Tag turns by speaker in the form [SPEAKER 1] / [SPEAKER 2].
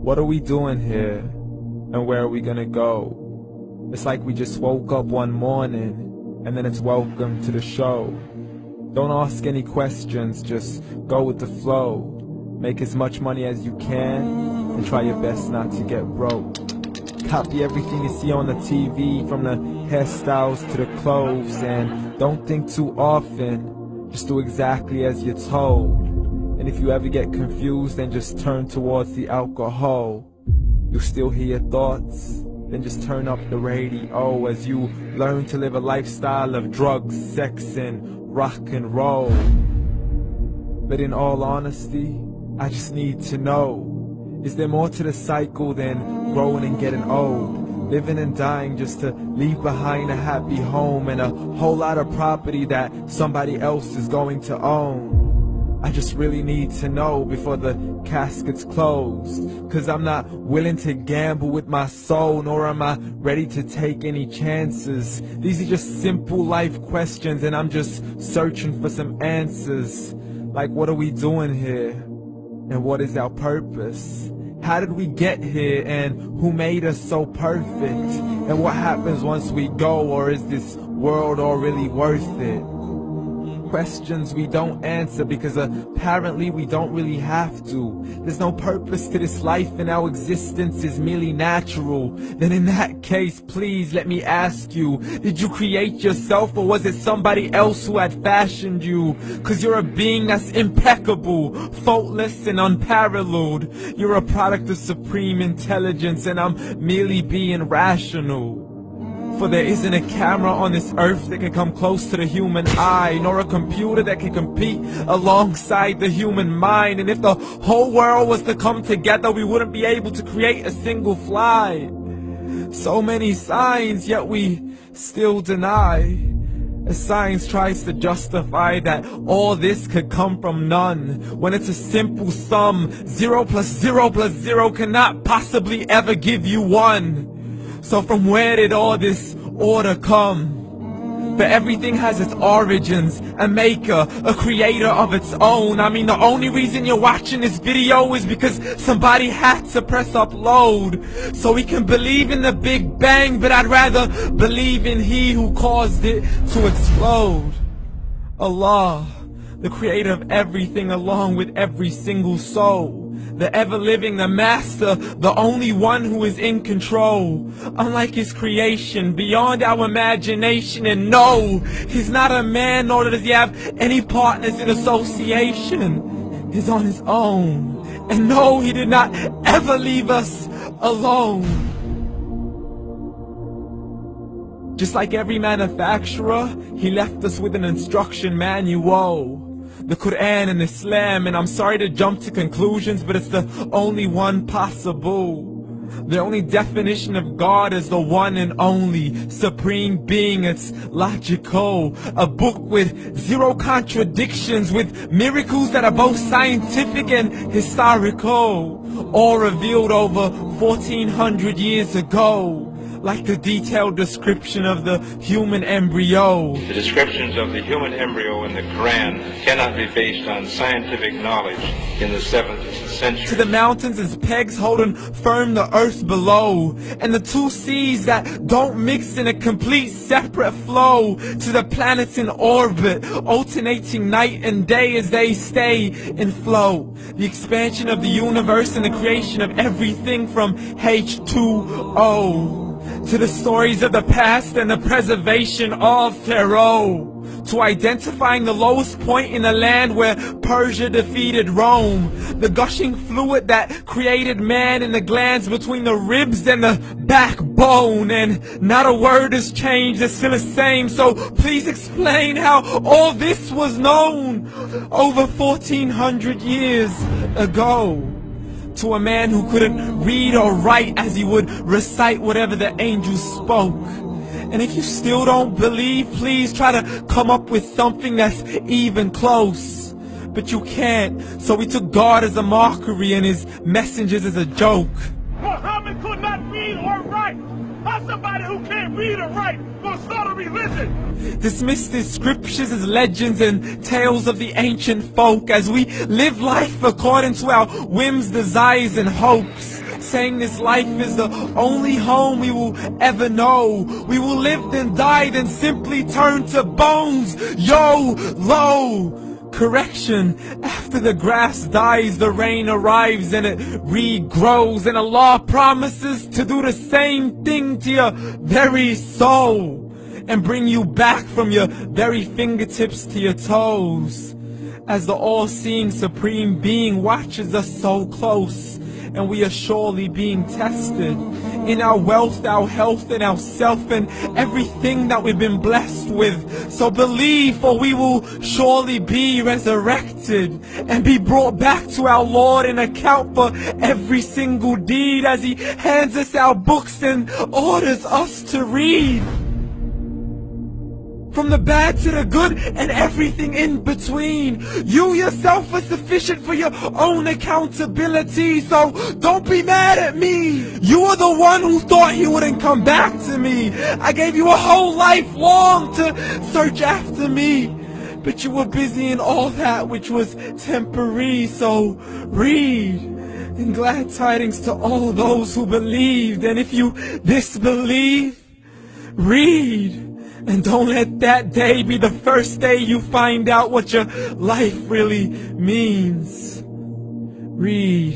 [SPEAKER 1] What are we doing here? And where are we gonna go? It's like we just woke up one morning and then it's welcome to the show. Don't ask any questions, just go with the flow. Make as much money as you can and try your best not to get broke. Copy everything you see on the TV, from the hairstyles to the clothes, and don't think too often, just do exactly as you're told. And if you ever get confused, then just turn towards the alcohol. You'll still hear your thoughts, then just turn up the radio as you learn to live a lifestyle of drugs, sex, and rock and roll. But in all honesty, I just need to know, is there more to the cycle than growing and getting old? Living and dying just to leave behind a happy home and a whole lot of property that somebody else is going to own. I just really need to know before the casket's closed, 'cause I'm not willing to gamble with my soul, nor am I ready to take any chances. These are just simple life questions and I'm just searching for some answers. Like, what are we doing here? And what is our purpose? How did we get here, and who made us so perfect? And what happens once we go, or is this world all really worth it? Questions we don't answer because apparently we don't really have to. There's no purpose to this life and our existence is merely natural. Then in that case, please let me ask you, did you create yourself, or was it somebody else who had fashioned you? 'Cause you're a being that's impeccable, faultless and unparalleled. You're a product of supreme intelligence and I'm merely being rational. For there isn't a camera on this earth that can come close to the human eye, nor a computer that can compete alongside the human mind. And if the whole world was to come together, we wouldn't be able to create a single fly. So many signs, yet we still deny. As science tries to justify that all this could come from none, when it's a simple sum. 0 plus 0 plus 0 cannot possibly ever give you 1. So from where did all this order come? But everything has its origins, a maker, a creator of its own. I mean, the only reason you're watching this video is because somebody had to press upload. So we can believe in the Big Bang, but I'd rather believe in He who caused it to explode. Allah, the creator of everything along with every single soul. The ever-living, the master, the only one who is in control. Unlike his creation, beyond our imagination. And no, he's not a man, nor does he have any partners in association. He's on his own. And no, he did not ever leave us alone. Just like every manufacturer, he left us with an instruction manual. The Quran and Islam, and I'm sorry to jump to conclusions, but it's the only one possible. The only definition of God is the one and only supreme being. It's logical, a book with 0 contradictions, with miracles that are both scientific and historical, all revealed over 1400 years ago. Like the detailed description of the human embryo.
[SPEAKER 2] The descriptions of the human embryo in the Quran cannot be based on scientific knowledge in the 7th century.
[SPEAKER 1] To the mountains as pegs holding firm the earth below, and the 2 seas that don't mix in a complete separate flow. To the planets in orbit, alternating night and day as they stay in flow. The expansion of the universe and the creation of everything from H2O. To the stories of the past and the preservation of Pharaoh. To identifying the lowest point in the land where Persia defeated Rome. The gushing fluid that created man in the glands between the ribs and the backbone. And not a word has changed, it's still the same. So please explain how all this was known over 1400 years ago. To a man who couldn't read or write as he would recite whatever the angels spoke. And if you still don't believe, please try to come up with something that's even close. But you can't, so we took God as a mockery and his messengers as a joke.
[SPEAKER 3] Muhammad could not read or write. How somebody who can't read or write gonna start a religion?
[SPEAKER 1] Dismiss the scriptures as legends and tales of the ancient folk as we live life according to our whims, desires, and hopes. saying this life is the only home we will ever know. We will live then die then simply turn to bones. YOLO! Correction, after the grass dies, the rain arrives and it regrows, and Allah promises to do the same thing to your very soul and bring you back from your very fingertips to your toes, as the all-seeing supreme being watches us so close, and we are surely being tested in our wealth, our health, and our self, and everything that we've been blessed with. So believe, for we will surely be resurrected and be brought back to our Lord and account for every single deed, as He hands us our books and orders us to read. From the bad to the good and everything in between. You yourself are sufficient for your own accountability, so don't be mad at me. You are the one who thought He wouldn't come back to me. I gave you a whole life long to search after me, but you were busy in all that which was temporary. So read, and glad tidings to all those who believed. And if you disbelieve, read. And don't let that day be the first day you find out what your life really means. Read.